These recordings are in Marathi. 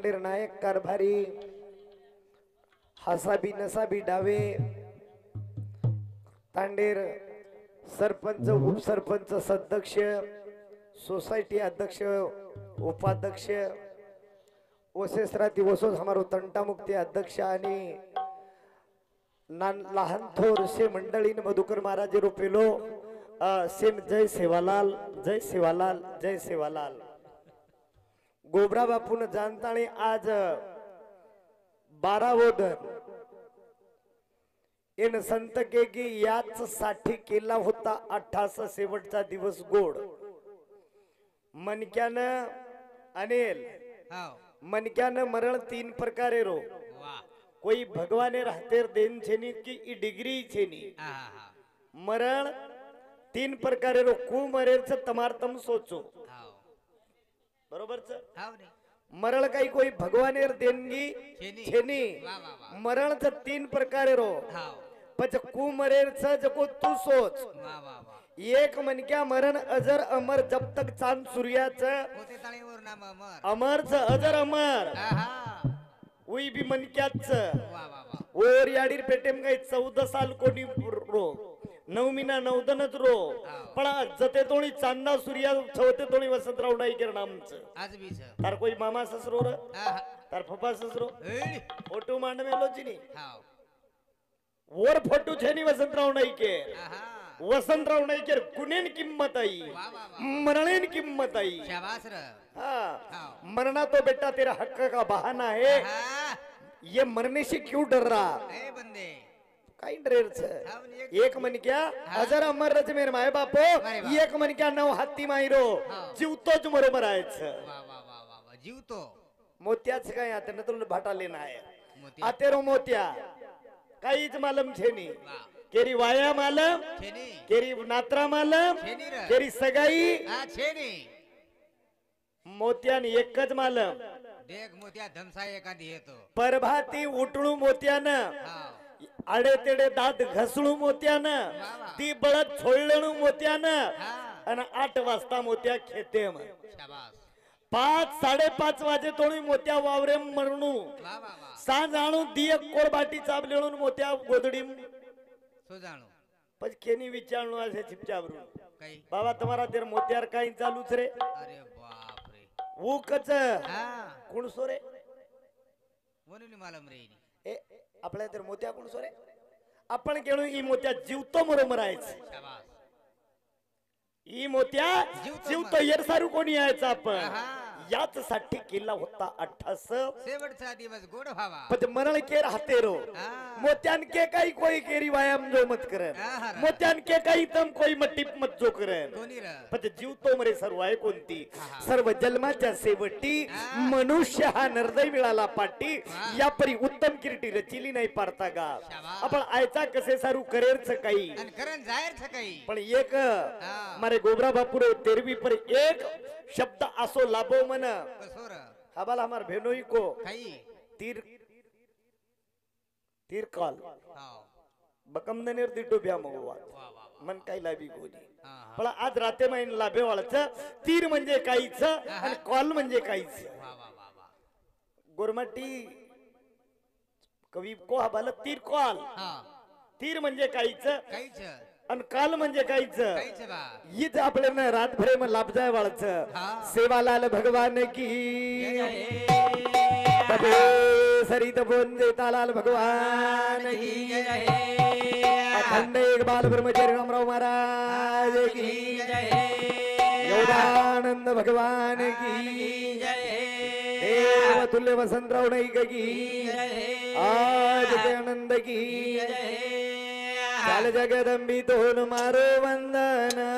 तांडेर नायक कारभारी हसाबी नसाबी डावे तांडेर सरपंच उपसरपंच सदस्य सोसायटी अध्यक्ष उपाध्यक्ष ओसेसराती ओसोस हमारो तंटा मुक्ती अध्यक्ष आणि लहान थोर से मंडळी मधुकर महाराज रोपेलो सेम जय सेवालाल जय सेवालाल जय सेवालाल गोबरा बापून जाणताने आज 12 दर इन संत के की याच साठी केला होता 28 शेवटचा दिवस गोड मनक्यानं अनिल मनक्यानं मरण 3 प्रकारे रो कोई भगवाने रहते देन छेनी की डिग्री छेनी मरण 3 प्रकारे रो कु मरेच तमारतम सोचो बरोबर मरण काही कोई भगवानेर देणगी छेनी मरण 3 प्रकारे रो पच कु मरेच जको तू सोच एक मनक्या मरण अजर अमर जब तक चांद सूर्याच अमरच अजर अमर वही भी मनक्याच और याडीर पेटेम काही 14 साल कोणी रो 9 महिना 9 दनच रो पण जते तोणी चांदा सूर्या छवते तोणी वसंतराव नाईकर नामच आज भी छ तार कोई मामा ससरो र तार पप्पा ससरो फोटो मांड मेलो चिनी और फोटो छेनी वसंतराव नाईकर वसंतराव नाईकर कुनेन किंमत आई मरणेन किंमत आई शाबाश र हां मरना तो बेटा तेरा हक का बहाना है ये मरने से क्यों डर रहा ए बंदे काही डरेर छ एक मन क्या हजार अमर रच मेरे माय बापो एक मन क्या 9 हाती मायरो जीवतोच बरोबर आहे छ वा वा वा वा जीवतो मोत्याच काय आता न तुला भाटा लेना आहे आतेरो मोत्या काहीच मालम छेनी केरी वाया मालम छेनी केरी नात्रा मालम छेनी रे केरी सगाई हा छेनी मोत्यान एकच मालम देख मोत्या धमसा एखादी येतो परभाती उठळू मोत्यानं आडे तेडे दात घसळू मोत्यानं ती बळत छोळलेणू मोत्यानं आणि 8 वाजता मोत्या खेते शाबास 5-5:30 वाजे तोडी मोत्या वावरे मरणू सांज आणू दिय कोरबाटी चाबलेणून मोत्या गोदडी सो जाणू पण केनी विचारणू असे चिपचावरू काही बाबा तुम्हारा तेर मोत्यार काही चालूच रे अरे बाप रे वो कच कोण सोरे वनुनी मालम रे ए आपल्या तर मोत्या कोण सोरे आपण केणू ई मोत्या जीवतो मरोमर आहेच शाबास ई मोत्या जीवतो येरसारू कोणी यायचा आपण याच साठी केला होता 28 शेवटचा दिवस गोड व्हावा पण मरण के राहते रो मोत्यान के काही कोई केरी व्यायाम जो मत करे मोत्यान के काही तम कोई मट्टी मत जो करे कोणी रे पण जीवतो मरे सर्व आहे कोणती सर्व जन्माच्या शेवटी मनुष्य हा निर्दय मिळाला पाटी या परी उत्तम किरीटी रचिली नाही पारता गा आपण आयचा कसे सारू करेरच काही आणि करण जायरच काही पण एक मारे गोबरा बापूरे तेरवी पर एक शब्द असो लाभो मन हबाल हमार भेनोई को तीर तीर काल बकमदनेर दिटो ब्या मगवा मन काही लाभी कोणी पण आज राते महिन लाभे वाळच तीर म्हणजे काहीच आणि कॉल म्हणजे काहीच गोरमाटी कवी को हबाल तीर कॉल तीर म्हणजे काहीच काहीच अन काल म्हणजे काहीच हीच आपल्याला रात भरे मग लाभ जाय वाळच सेवालाल भगवान की सरित बोंदे तालाल भगवान की अखंड एक बाल ब्रह्मचारी रामराव महाराज की योगानंद भगवान की देव तुल्य वसंतराव नाईक की आज के आनंद की काल जगदंबी तोन मारो वंदना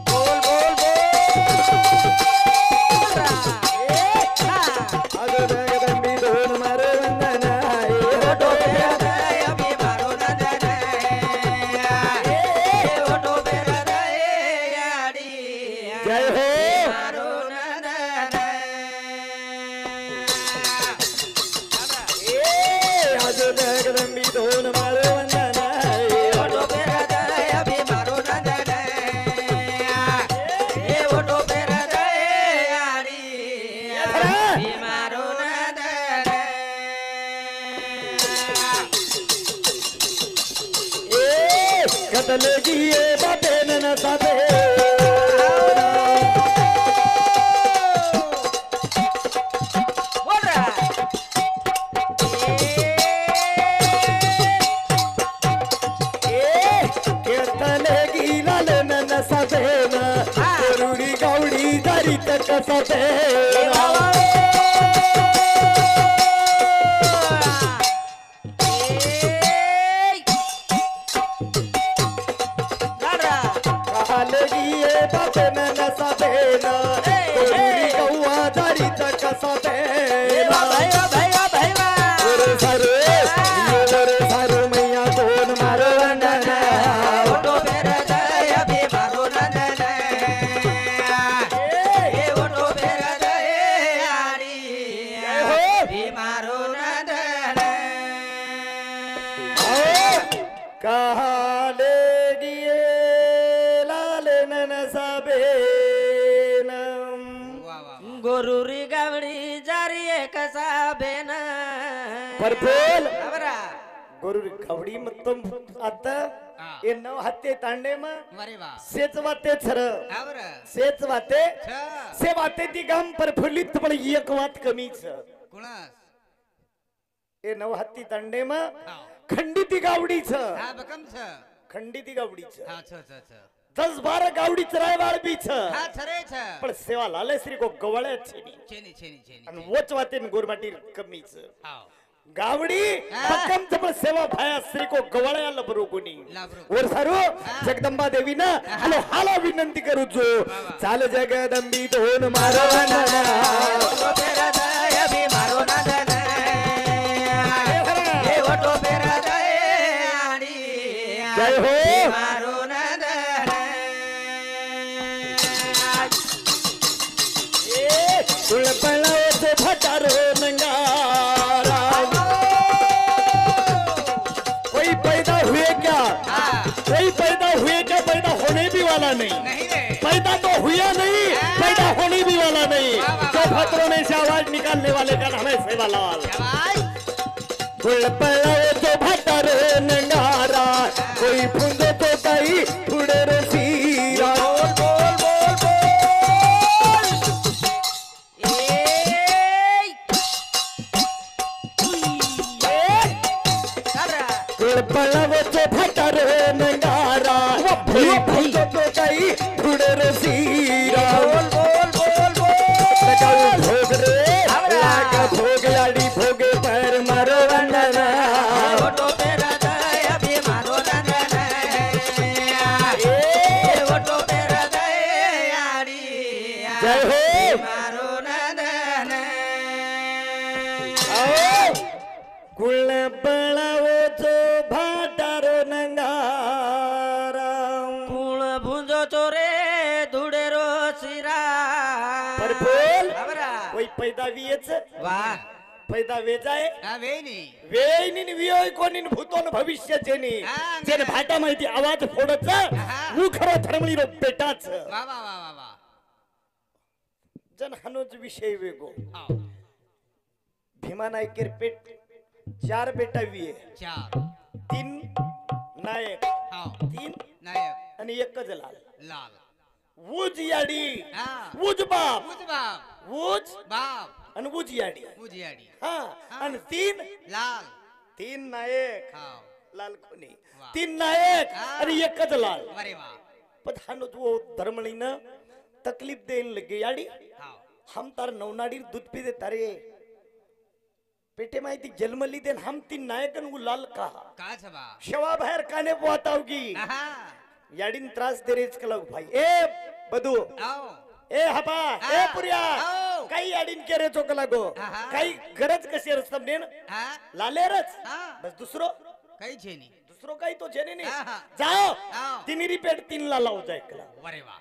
बोल बोल बोल जगदंबी तोन मारो वंदना अभी मारो नंदना जय हो मारो नंदना आज जगदंबी तोन मारो वंदना बीमारो नंदन ए कदलगी ये बातें न साथे गोरुरी गावडी जारी कसा बेन परफेल गोरुरी गावडी मतम आता ये नव हत्ते तांडे म सेच वाते छर सेच वाते से वाते ती गाम परफुल्लित पण एक वात कमीच कुणास ये नव हत्ती तांडे म खंडिती गावडीच हा बकम छ खंडिती गावडीच हा छ छ छ 10-12 गावडी चराय वाळबीच हा छरे छ पण सेवा लाले श्री को गवळ्या छेनी छेनी छेनी छेनी आणि वच वाते गोरमाटी कमीच हाव गावडी पक्कम पण सेवा भाया श्री को गवळ्या लबरो कोणी वर सारू जगदंबा देवी ना हॅलो हाला विनंती करू जो चाल जगदंबी दोन मारो नंदना ओटो पेरा दया भी मारो नंदन ए ओटो पेरा दया आडी जय हो मारो नंदन ए तुळपळाचे भटार नंगारा कोई पैदा हुए क्या कोई पैदा हुए क्या पैदा होने भी वाला नहीं पैदा तो हुआ नहीं पैदा होने भी वाला नहीं जो खतरों में से आवाज निकालने वाले का नाम है सेवालाल जो भटर नंगारा कोई फुंद तो कई थोड़े रसीरा जो भटर नंगारा कोई फुंद तो कई थोड़े रसीरा भोग रे लागा भोग लाड़ी भोगे पर मारो वंदना ओटो पेरा दया भी मारो नंदन ए ओटो पेरा दया आडी जय हो मारो नंदन कुळ बळावो जो भाटार नंगारा कुळ भुंजो चोरे धुडेरो सिरा परफोल आवरा कोई पैदा वियच वाह पैदा वेजाय हा वेनी वेईनी वियोय कोणी भूतोन भविष्य जेनी जेने भाटा माहिती आवाज फोडच मु खरो धर्मली रो बेटाच वा वा वा वा वा जन हनोज विषय वेगो हाव भीमा नायकेर पेट 4 बेटा विये 4 3 नायक हाव 3 नायक आणि एकच लाल लाल वूज याडी हा वूज बाप उज बाप वूज बाप आणि वूज याडी उजियाडी हा आणि 3 लाल 3 नायक हाव लाल कोणी वाह. 3 नायक आणि एकच लाल अरे वा पण हानो वो धर्मलीनं तकलीफ देन लगे याडी हाव हम तार नवनाडी दूध पी दे तारे पेटे माहिती जन्मली देन हम 3 नायकन वो लाल कहा का छबा शेवा बाहेर काने पोहतावगी आहा याडीन त्रास देरेच कलग भाई ए बदू आओ ए हपा ए पुरिया आओ. काही याडीन केरे चोक लागो आहा. काही गरज कशी रस्तम नेन हा लालेरच हा बस दुसरो काही छेनी दुसरो काही तो जेने नाही आहा. जाओ आओ. तिनी रिपेट 3 ला लाव जाय कला अरे वा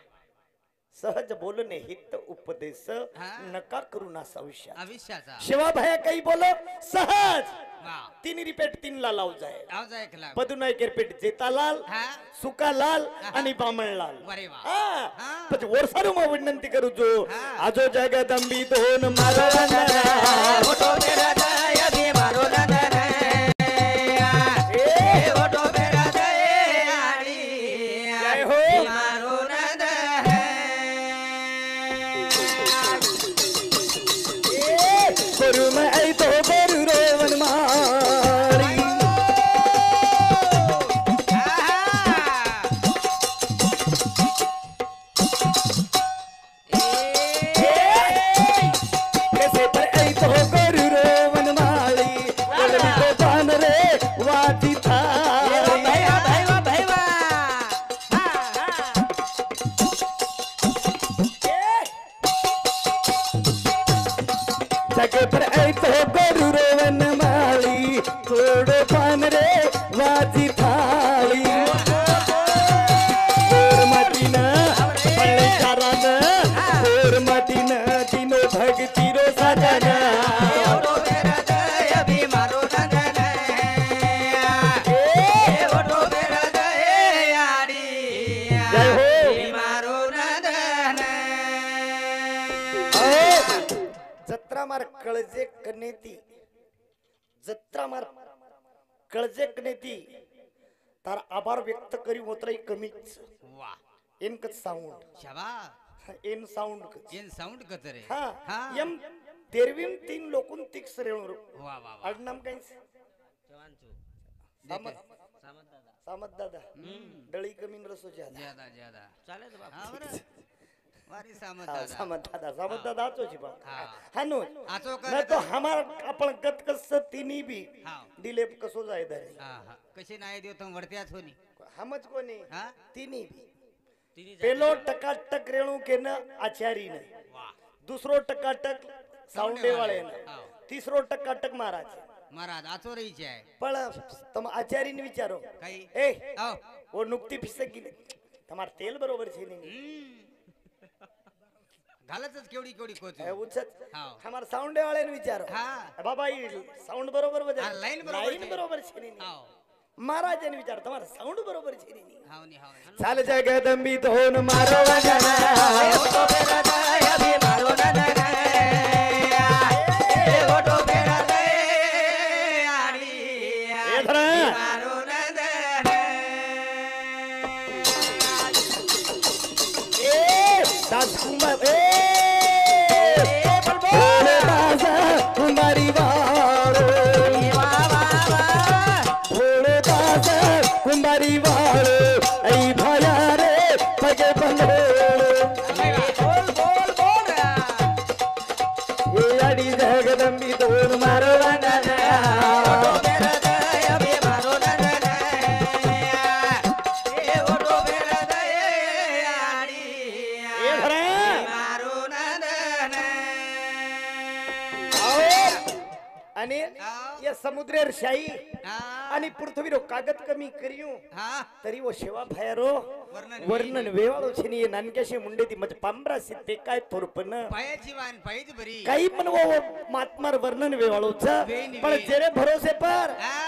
सहज बोलणे हित उपदेश हा. नका करू ना संशय अविश्याचा शिवा भया काही बोलो सहज वा तीन रिपीट तीन ला लाव जाय आवाज ऐकला बदू नाही रिपीट जेतालाल हा सुकालाल आणि बामणलाल अरे वा हा हा. પછી ઓરસારુમાં વિનંતી કરું છું હા. આજો જગદંબી ધોન મારો વંદના ઓટો પેરા દય અભી મારો નંદન એ ઓટો પેરા દય આડી જય હો મારો નંદન ગુરુમાં આઈ તો ગુરુ રે વનમાળી कैसे पर आई तो गुरु रे वनमाली बोलनी तो पान रे वादी था ભૈવા ભૈવા ભૈવા जग पर आई तो गुरु रे वनमाली थोड़ो पान रे वादी थाली और मदीना पल्ले चारान और मदीना दिनो भक्ति रो सजना ઓટો પેરા દય અભી મારો નંદન ઓટો પેરા દય આડી जय हो મારો નંદન जत्रा मार कळजे कनेती जत्रा मार कळजे कनेती तार आभार व्यक्त करी होतराई कमीच वा एनकच साऊंड शबा एन साऊंड ಏನ್ ಸೌಂಡ್ ಕತ್ತರೆ हा हा यम तेरवीम तीन लोकून तिक्स रेवण वा वा वा आडनाम काय सामत दादा डळी कमीन रसो ज्यादा ज्यादा ज्यादा ચાલે તો બાપ हा बरं वारी सामत हा, दादा सामत दादा आचो जी बा हा. हानो आचो न कर तो हमार आपण गत कस तिनी बी हा दिलेप कसो जाय दरे हा हा कशी नाही देव तुम वरत्याच होनी हमच कोणी हा तिनी बी તીની पेलो टकाटक रेणू केन आचारी ने वा दुसरो टकाटक सावंडे वाळे हा. तिसरो टकाटक महाराज महाराज आचो रहीचे आहे पण तम आचारी ने विचारो काही ए आओ वो नुकती फिसकी તમાર તેલ બરોબર છે ની घालतच केवढी केवढी कोचू ए, उचत हा हमार साऊंडे वाले ने विचारो हा ए, बाबा ई साऊंड बरोबर बजे हा, लाईन बरोबर लाईन છે. बरोबर છે ની आओ महाराज ने विचार તમાર साऊंड बरोबर છે ની हावनी हावनी ચાલ જગદંબી ધોન મારો વગના ઓટો પેરા દય અભી મારો નંદન ઓટો પેરા દય આડી એ ધરા મારો નંદન ए दास कुमार ए बोले दासा कुमारी वारो વાહ વાહ વાહ बोले दासा कुमारी वारो ऐ भया रे पगे बंधो બોલ બોલ બોલ ए अडी जगदंबी दोन मारो वंदना ઓટો પેરા દય અભી મારો નંદન ઓટો પેરા દય આડી ए धरा મારો નંદન आओ आणि आओ. या समुद्रेर शाही हा आणि पृथ्वीरो कागद कमी करियो हा तरी वो शेवा भयारो वर्णन वर्णन वेवाळो छे नी नानक्याशी मुंडेती म्हणजे पांबरा सिद्धे काय थोरपन पायाची वाण पायीच बरी काही पण वो महात्मार वर्णन वेवाळोच वेणी, पण वेणी. जेरे भरोसे पर हा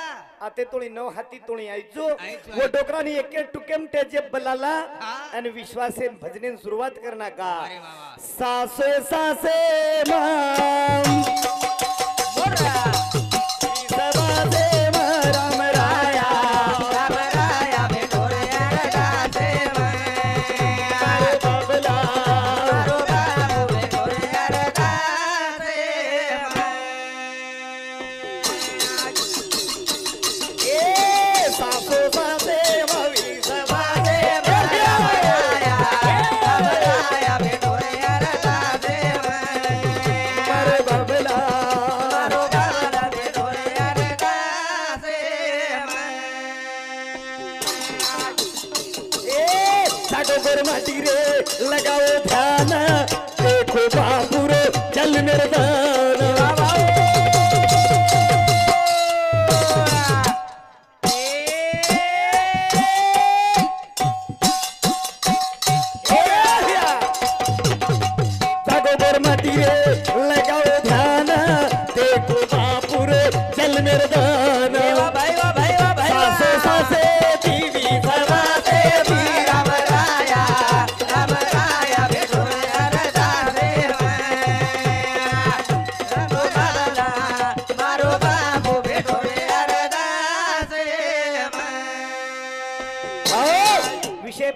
आते तोळी नव हाती तोळी आयचो आयचो, वो डोकरानी एके टुकेम टेजे बलाला हा. आणि विश्वासे भजनेन सुरुवात करना का अरे वा वा सासे सासे माम सवासे राम राया રામ રાયા બેઠોરિયા રડાસે मारो बाबला મારો બાબુ બેઠોરિયા રડાસે ए सासो सासे मवी सवासे રામ રાયા બેઠોરિયા રડાસે मारो बाबला મારો બાબુ બેઠોરિયા રડાસે ए सागोगर माटी रे लगाओ ध्यान देखो बापुरो जल निर्दान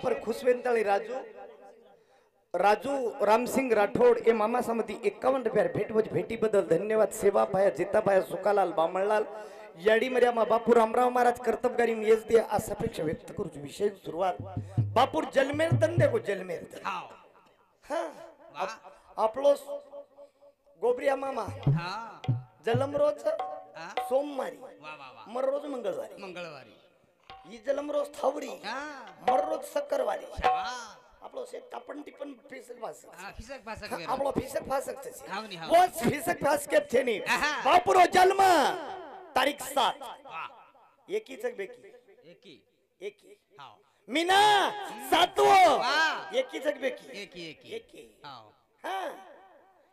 पर खुशवेंताळी राजू राजू रामसिंग राठोड ए मामा समती 51 रुपया भेटवज भेटी बदल धन्यवाद सेवा पाया जिता पाया सुकालाल बामणलाल याडी मर्यामा बापू रामराव महाराज कर्तबगारी में येस दिया आज अपेक्षा व्यक्त करू विशेष सुरुवात बापूर जलमेर तंदे को जलमेर हाव हाँ वाह आपलो गोबरिया मामा हां जलम रोज हां सोमवारी वाह वाह वाह मर रोज मंगळवारी मंगळवारी ही जलम रोज थावरी हां मर रोज सक्करवारी शाबास आपलो से टापण टिपण फिसक भासक हां फिसक भासक वेर आपलो फिसक भासक छे हावनी हाव वो फिसक भासक छे नी आहा. बापुरो जन्म तारीख 7 वाह एकीच बेकी एकी एकी हाव मीना सातवो वाह. एकीच बेकी एकी एकी एकी हाव हां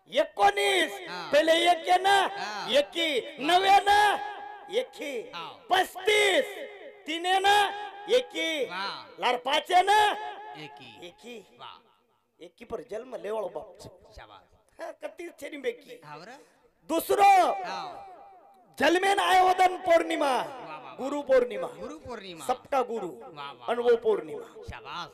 19 हा. पहिले एक आहे ना हा. एकी नवे ना एकी हा. 35 तीने ना एकी वाह. लार पाचे ना एकी एकी वाह एकी पर जन्म लेवळो बाप शाबास हा कती छेनी बेकी हाव रे दुसरो हाव जलमेन आयोदन पौर्णिमा वाह. गुरु पौर्णिमा गुरु पौर्णिमा सबका गुरु वाह, वाह. अनवो पौर्णिमा शाबास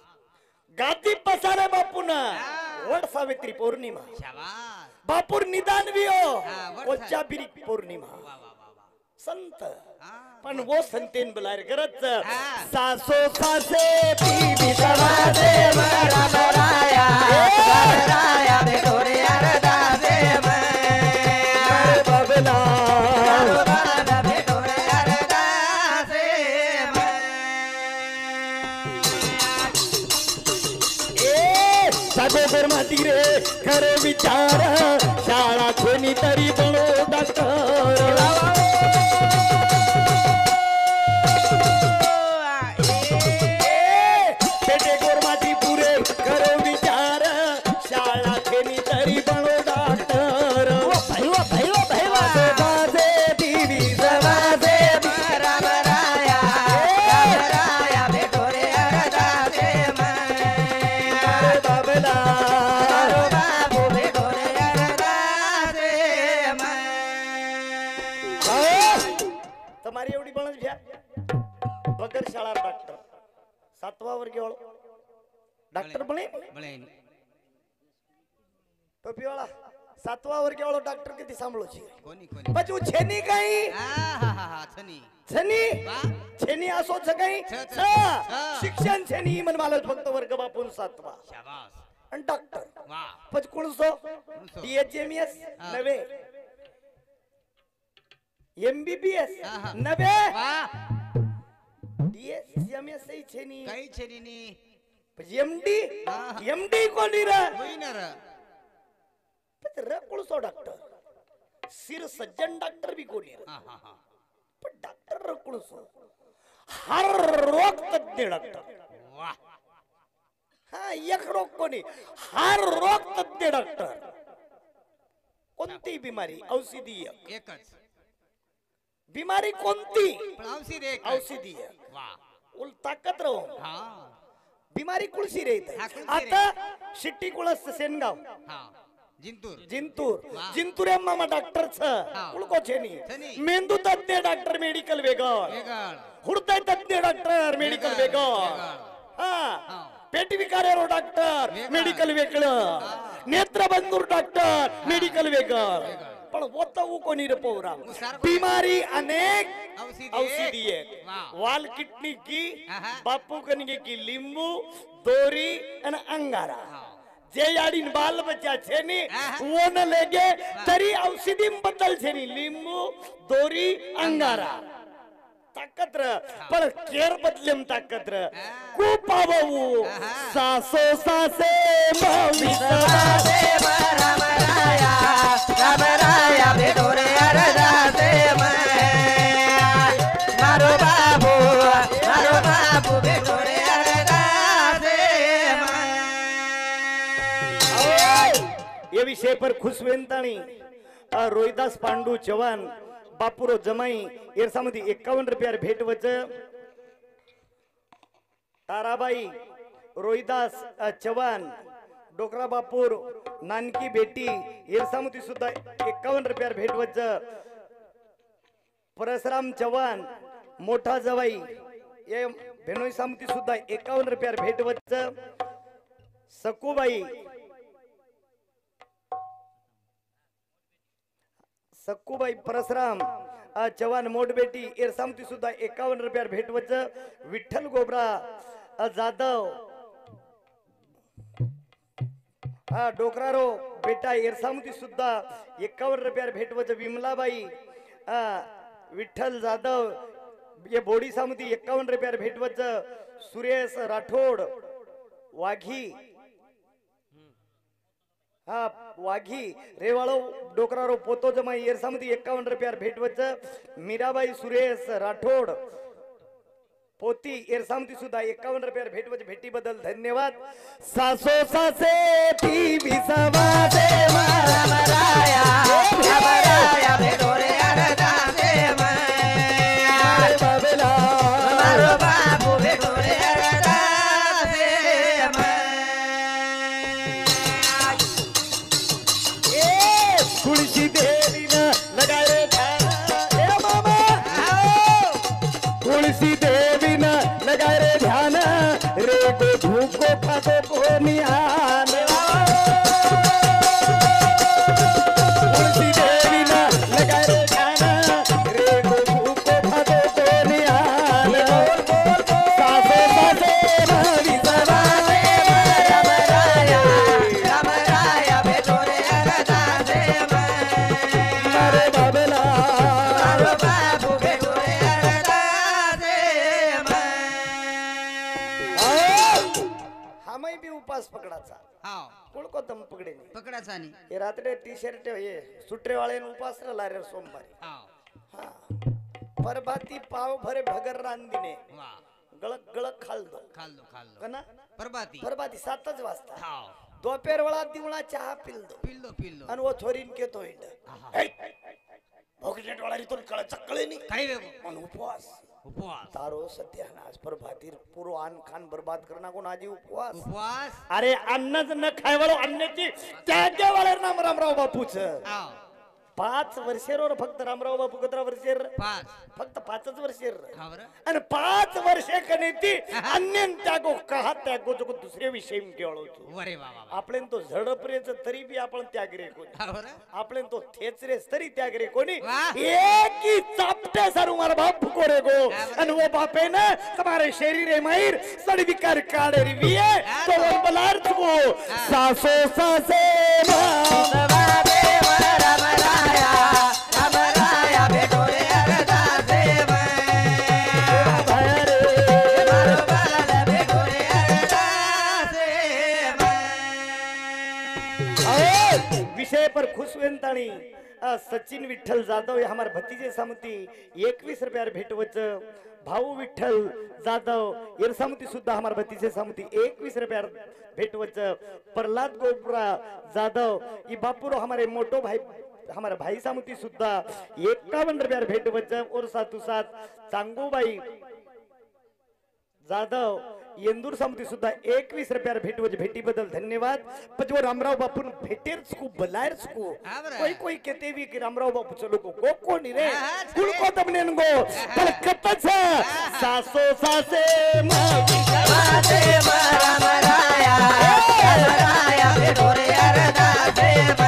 गादी पसारे बापूना हा. वड सावित्री पौर्णिमा शाबास बापूर निदान वियो हा, वड कोच्या बिरिक पौर्णिमा वाह वाह वाह वाह संत हां पण वो संतेन बलार गरज हा. सासो सासे बीबी समाजे राम राया राया भेटोरे अरदासे बबला राम भेटोरे अरदासे ए साधे धर्माती रे खरे विचार शाळा कोणी तरी बनो डॉक्टर पेटे गोरमाटी पुरे करो विचार शाळा खेनी तरी बनो डॉक्टर भैवा भैवा भैवा बाजे देवी समाजे राम राया भेटोरे अरदासे बाबला बाबू भेटोरे अरदासे તમારી એવડી બણજ ભ્યા વગર શાળા ડોક્ટર 7વા વર્ગે વાળો ડોક્ટર બને બળે ટોપી વાળા 7વા વર્ગે વાળો ડોક્ટર કદી સાંભળો છે કોની કોની પછી છેની કઈ આહાહા છની છેની વાહ છેની આસો છે કઈ છ, છ, છ. છ. शिक्षण छेनी मन मालच फक्त वर्ग बापून 7वा શાબાસ आणि डॉक्टर વાહ પછી कोणसो कोणसो? डीएचएमएस हा. नवे एमबीबीएस आहा. नवे વાહ डीएचएमएस सही छेनी કઈ છની ની પછી एमडी आहा. एमडी कोणी रे વિનર પછી रे कोणसो डॉक्टर सिर सज्जन डॉक्टर भी कोणी रे આહાહા पण डॉक्टर रे कोणसो हर रोग तज्ञ डॉक्टर વાહ हा एक रोग कोणी हर रोग तज्ञ डॉक्टर कोणती बिमारी औषधी एक. એકच बिमारी कोणती પણ ઔષધ એક औषधी एक. વાહ उल ताकद राहू હા बिमारी कुळशी रे हा, कुळशी आता शिट्टी कुळस सेनगाव હા जिंतूर जिंतूर वा. जिंतूर मामा डॉक्टर छ हा. कुळको छेनी छेनी. मेंदू तज्ञ डॉक्टर मेडिकल वेगळ વેગળ हुडताय तज्ञ डॉक्टर मेडिकल वेगळ वेगळ. हा हा. पेट विकारावर डॉक्टर वेगळ. मेडिकल वेगळं नेत्रबंधूर डॉक्टर मेडिकल वेगळं वेगळ. पण वतवू कोणी रे पोरा उ सारं बिमारी अनेक औषधी औषधी एक. एक वा. वाल किडनी की आहा. बापू कनगे की लिंबू दोरी आणि अंगारा હા जे याडीन बाल बच्चा छे नी आहा. वो न लेगे तरी औषधी बदल छे नी लिंबू दोरी अंगारा ताकत र पण केर बदलेम ताकत र खूप पावू आहा. सासो सासे भाविसा राम राया भेटोरे अरदासे मारो बाबू भेटोरे अरदासे ये विषय पर खुश वेंताणी रोहिदास पांडू चव्हाण बापुरो जमाई एरसामध्ये 51 रुपयार भेट वच ताराबाई रोहिदास चव्हाण डोकरा बापूर नानकी बेटी एरसामध्ये सुद्धा 51 रुपयार भेट वच परशुराम चव्हाण मोठा जवाई ये भेनोई सामती सुद्धा 51 रुपयार भेटवच्च सक्कूबाई परसराम जवान मोठबेटी एर सामती सुद्धा 51 रुपयार भेटवच्च विठ्ठल गोबरा जाधव डोकरारो बेटा एरसामती सुद्धा 51 रुपयार भेटवच विमलाबाई विठ्ठल जाधव ये बोडी सामती 51 रुपयार भेटवच सुरेश राठोड वाघी वाघी रेवाळो डोकरारो पोतो जमाई एरसामती 51 रुपयार भेटवच मीराबाई सुरेश राठोड पोती एरसामती सुद्धा 51 रुपयार भेटवच भेटी बदल धन्यवाद सासो सासे ती विसवा देवा रामराया रामराया भेटोरे अरदा देव बाबेला मारो बाबू भेटोरे अरदा देव तुळशी देवीनं लगाय रे ध्यान ए मामा तुळशी देवीनं लगाय रे ध्यान रे गो धूको खातो कोणी आन तुळशी देवीनं लगाय रे ध्यान रे गो धूको खातो कोणी आन सासो सासे भावी सवा रामराया रामराया भेटोरे अरदा देव मारे बाबेला मारो बाबू भेटोरे अरदा देव हामय बी उपास पकडाचा हाव कुळको दम पकडे पकडाचा आणि हे रात्री टी शर्ट हे सुट्रे वाले उपास ला रे सोमवारी हाव हा परभाती पाव भरे भगर रांदिने वा गळक गळक खाल्लो खाल्लो कना परबाती परभाती 7च वाजता हाव दोपहर वेळा दिवळा चहा पिल्लो पिल्लो आणि वो छोरीन केतो हिंड भोगजेट वाला रितून कळ चक्कळे नी काही वेगो आणि उपवास तारो सत्यानाश परभाती पूरो आन खान बर्बाद करना कोण आजी उपवास अरे अन्नच न खायवाळो अन्नाची त्यागेवाळे नाम रामराव बापूच हाव 5 वर्षेर फक्त रामराव बापू कतरा वर्षेर 5 फक्त 5च वर्षेर हाव रे आणि 5 वर्षे कनेती अन्य त्यागो कहा त्यागो जो दुसरे विषय केवळो वरे बाबा आपले तो झडपरेच तरी बी आपण त्याग रे कोणी हाव रे आपले तो थेचरेस तरी त्याग रे कोणी वाह. एक ही चापटे सारू मार बाप को रे गो आणि वो बापे न तुम्हारे शरीर माहिर सड विकार काढे रे विये तो बलार को सासो सासे देव रामराया रामराया भेटोरे अरदा देव मारो बाल भेटोरे अरदा देव विषय पर खुश वेंताणी सचिन विठ्ठल जाधव हे हमारे भतीजे सामती 21 रुपयार भेटवच भाऊ विठ्ठल जाधव एर सामती सुद्धा हमारे भतीजे सामती 21 रुपयार भेटवच प्रहलाद गोपुरा जाधव ई बापुरो हमारे मोटो भाई हमारे भाई सामती सुद्धा 51 रुपयार भेटवच और साथू साथ चांगूबाई जाधव येंदूर सामती सुद्धा 21 रुपयार भेटवच भेटी बदल धन्यवाद पजो रामराव बापू भेटेर को बलायर को कोई कोई कहते भी कि रामराव बापू चलो को कोणी रे कुल को तमने गो पर कतच सासो सासे देव रामराया रामराया भेटोरे अरदा देव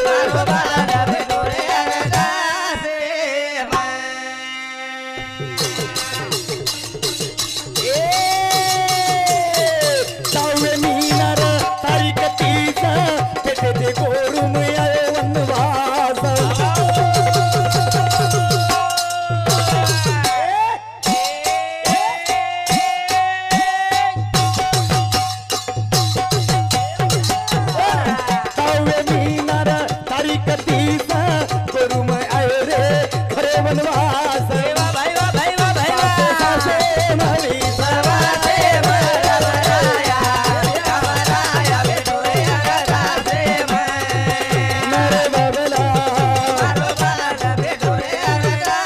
मारो बाल भेटोरे अरदा देव तारीख 30 भेटे ते गोरुम आयो वनवास तारीख 30 गोरुम आयो रे खरे वनवास भाई सासे मारी सर्वा देव रामराया रामराया भेटोरे अरदा देव मारे बाबला मारो बाल भेटोरे अरदा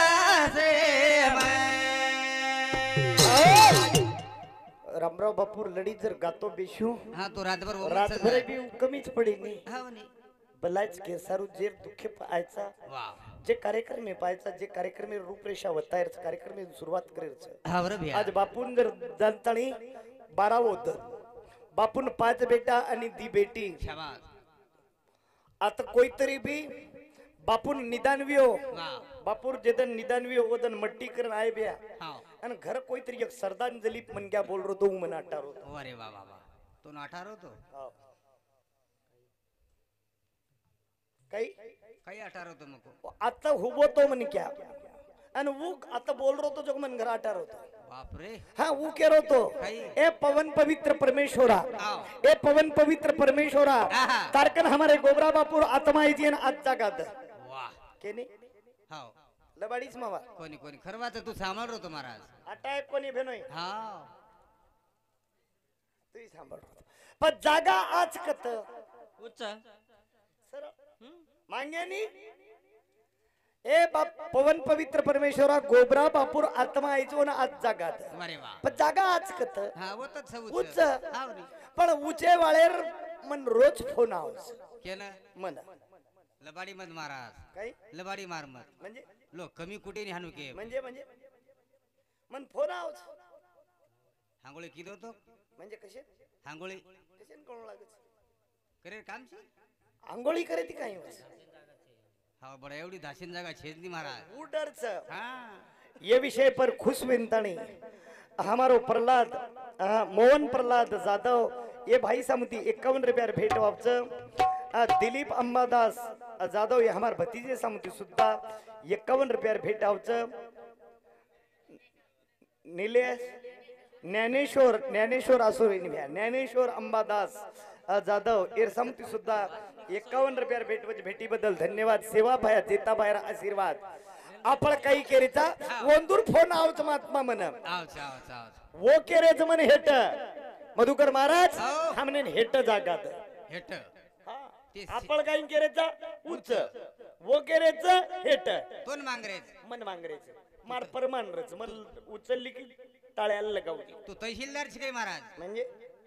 देव रामराव बापूर लढी जर गातो बेशू हा तो रातभर रातभर बी कमीच पडेल हाव नी बलाच केसारू जेर दुःख पाहायचा वाव जे कार्यक्रम आहे पाहायचा जे कार्यक्रम रूपरेषा वतायचं कार्यक्रम सुरुवात करायचं हा बरं आज बापून जर जाणतानी 12 होत बापून 5 बेटा आणि दी बेटी शाबास आता कोईतरी भी बापून निदानवियो वाह बापूर जेदन निदानवियो ओदन मट्टी करन आए बिया हां आणि घर कोईतरी एक श्रद्धांजली मन क्या बोल रो तो मन अटारो अरे वा वा वा तो नाठारो तो काही अठारो तो मको आता हुबो तो मन क्या आणि वो आता बोल रो तो जो मन घर अटारो तो बाप रे हाँ वो कह रो तो ए पवन पवित्र परमेश्वरा ए पवन पवित्र परमेश्वरा तारकन हमारे गोबरा बापूर आत्मा इतियन आज जागात वाह केनी हाव लबाडीच मावा कोणी कोणी खरवाच तू सांभाळ तो महाराज अटॅक कोणी भेनोय हाव तू सांभाळ पण जागा आज कत उच्च सर मांग्यानी ए बाप पवन पवित्र परमेश्वरा गोबरा बापूर आत्मा आयचो ना आज जागात अरे वा पण जागा आज कत हा होतच उच्च हाव रे पण उचे वाळेर मन रोज फोन आवस केलं मन लबाडी मत महाराज काय लबाडी मार मत म्हणजे लोक कमी कुठे नाही हाणू के म्हणजे मन फोन आवस हांगोळी किती होतो म्हणजे कसे हांगोळी कसे कोण लागत करे कामची आंघोळी करे ती काही वास हा बड़ा एवढी धाशीन जागा छेदनी महाराज उडरच हाँ ये विषय पर खुश विनतानी हमारो प्रहलाद मोहन प्रहलाद जाधव ये भाई सामुती 51 रुपया भेट वापच दिलीप अंबादास जाधव ये हमार भतीजे सामुती सुद्धा 51 रुपया भेट वापच निलेश ज्ञानेश्वर आसुरे ज्ञानेश्वर अंबादास जाधव एर सामुती सुद्धा 51 रुपया भेटी बद्दल धन्यवाद सेवा भाया देता बाहेर आशीर्वाद आपण काही केरीचा वंदूर फोन आवच महात्मा मन वो केरेच मन हेट मधुकर महाराज हमने हेट जागात हेट आपण काही केरेचा उच्च वो केरेच हेट कोण मांगरेच मन मांगरेच मार परमानरच मन उचलली की टाळ्याला लगावली तू तहसीलदार शिकाय महाराज म्हणजे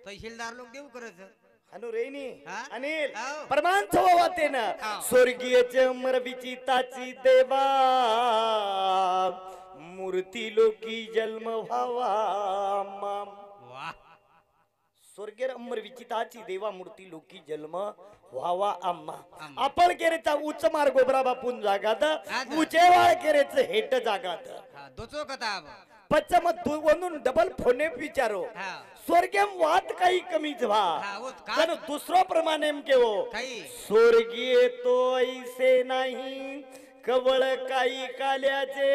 तहसीलदार लोक देऊ करत अनुरेनी हा? अनिल हाव. परमान वाते ना हाव. स्वर्गीय चमर विचिताची देवा मूर्ती लोकी जन्म व्हावा माम वाह स्वर्गीय अमर विचिताची देवा मूर्ती लोकी जन्म व्हावा आम्हा आम्हा. आपण केरेचा उच्च मार गोबरा बापून जागात आता. उचेवाळ केरेच हेट जागात हा दोचो कथा पच्चम वनून डबल फोने विचारो हा स्वर्गीय वाद काही कमीच व्हा हा वो का तर दुसरो प्रमाणे के हो काही स्वर्गीय तो ऐसे नाही कवळ काही काल्याचे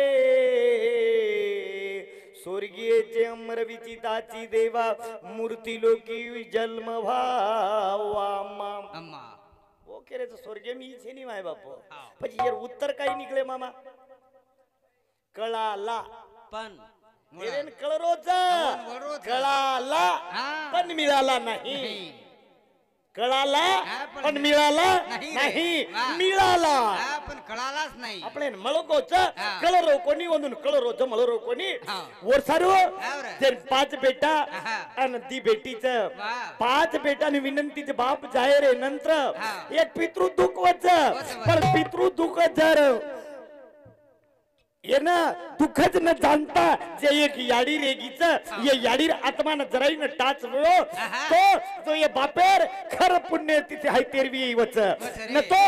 स्वर्गीयचे अमर विचिताची देवा मूर्ती लोकी जन्म व्हावा माम अम्मा ओ केरेच स्वर्गीय मी इथे नाही माय बाप हाव. પછી यार उत्तर काही निघले मामा कळाला पण हिरेन कळरोज वळरोज. कळाला हा. पण मिळाला नाही नाही. कळाला हा, पण मिळाला नाही रे. नाही वा. मिळाला हा पण कळालाच नाही आपले मळकोच हा. कळरो कोणी वंदून कळरोच मळरो कोणी हा. वर्षारो रे. ते 5 बेटा हा. आणि ती बेटीच वा. 5 बेटाने विनंतीचे बाप जाहीर आहे नंतर हा. एक पितृ दुःख वच वच. पण पितृ दुःख जर ये ना दुःखच न जाणता जे एक याडी रेगीच ये याडीर आत्मान जराईन टाच वळो तो जो ये बापेर खर पुण्य तिथे हाय तेरवी येईवच न तो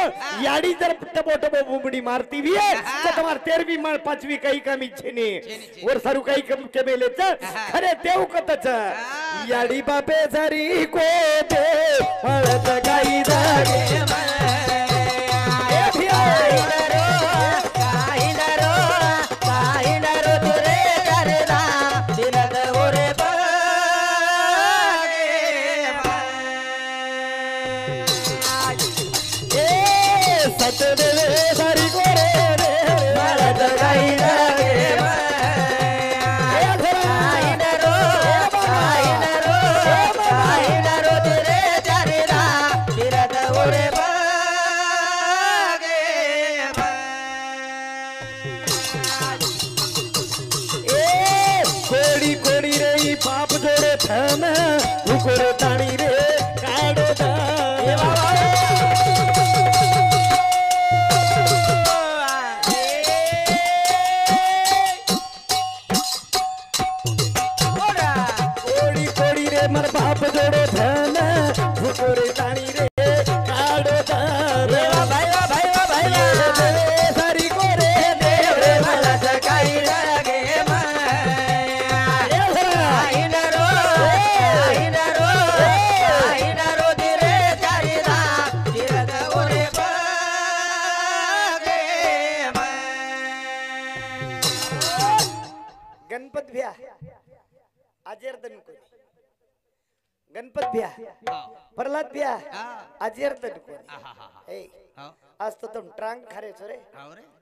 याडी जर टबो टबो बुबडी मारती वी तर तुम्हार तेरवी माळ पाचवी काही कमी छेने वर सारू काही कम केमेलेच खरे देव कतच याडी बापे जरी को दे हळद काही जागे बाप जोड़े थन उकोरे ताणी रे काडो दा भ्या अजर्दन कोणी गणपत भ्या प्रल्हाद भ्या अजर्दन कोणी ए आज तो तुम ट्रांग खरे छो रे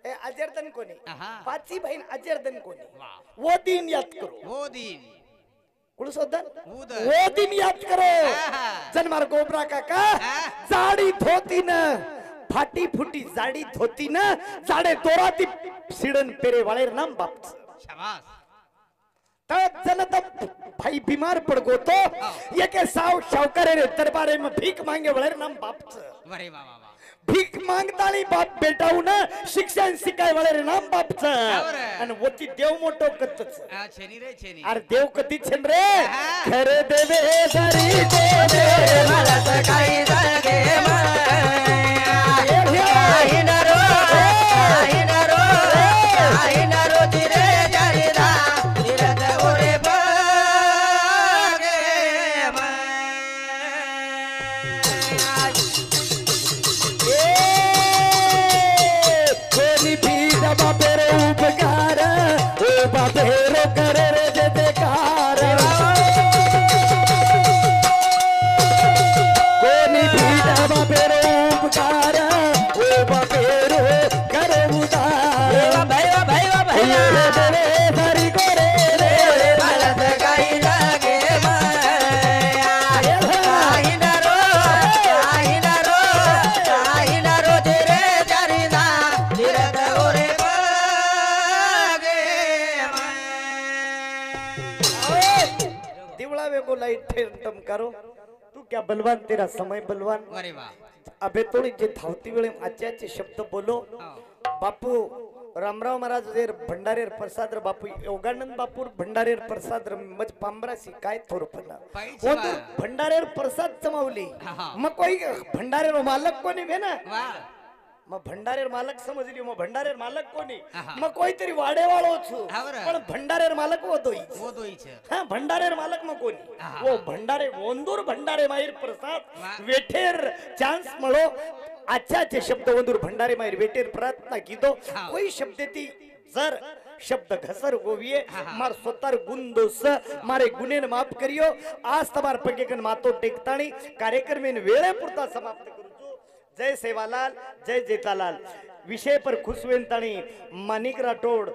ए अजर्दन कोणी पाची बहीण अजर्दन कोणी वो दिन याद करो वो दिन कुळसोदन वो दिन याद करो जनमार गोबरा काका जाडी धोती न फाटी फुटी जाडी धोती न जाडे दोराती सिडन पेरे वाले नाम बाप शाबाश तब जनत भाई बीमार पड़ गो तो ये के साव शावकारे रे दरबारे में भीख मांगे वाले नाम बाप अरे वाह वाह भीख मांगताली बाप बेटा ना शिक्षण शिकाय वाले नाम बाप आणि वती देव मोठो कतच छेनी रे छेनी अरे देव कधी छेन रे खरे देवे सरी देवे मला सकाळी जागे तिरे जरिदा तिरद ओरे बगे कोणी भी दबा पेरे उपकार ओ बाबेरो करे रे देकार कोणी भी दबा पेरे उपकार ओ बाबेरो करे उदार भैया भैया भैया रे हरि गोरे रे मला सकाळी जागे तिरे जरिदा तिरद ओरे बगे दिवड़ा वे को लाइट टम करो तू क्या बलवान तेरा समय बलवान अरे वाह अबे थोड़ी जे धावती वेळे आच्याचे शब्द बोलो बापू रामराव महाराज देर भंडारेर प्रसाद रे बापू योगानंद बापूर भंडारेर प्रसाद रे मज पांबरासी काय थोरपना पाहिजे वो बा. तर भंडारेर प्रसाद चमावली हा. मग कोई भंडारेर मालक कोणी भे ना वाह मग भंडारेर मालक समजली मग भंडारेर मालक कोणी हा. मग कोणीतरी वाडेवाळो छु हा बरं. पण भंडारेर मालक होतोय वो दोईच हा भंडारेर मालक मग कोणी हा. वो भंडारे वंदूर भंडारे माहीर प्रसाद वा. वेठेर चान्स मळो आजचे शब्द वंदूर भंडारे माहीर वेठेर प्रयत्न कीधो हा. कोई शब्द ती जर शब्द घसर गोविये हा. मार स्वतार गुंदोस मारे गुनेन माफ करियो आज तमार पगेकन मातो टेकताणी कार्यक्रमेन वेळे पुरता समाप्त करूचो जय सेवालाल जय जेतालाल विषय पर खुश वेंताणी मानिक राठोड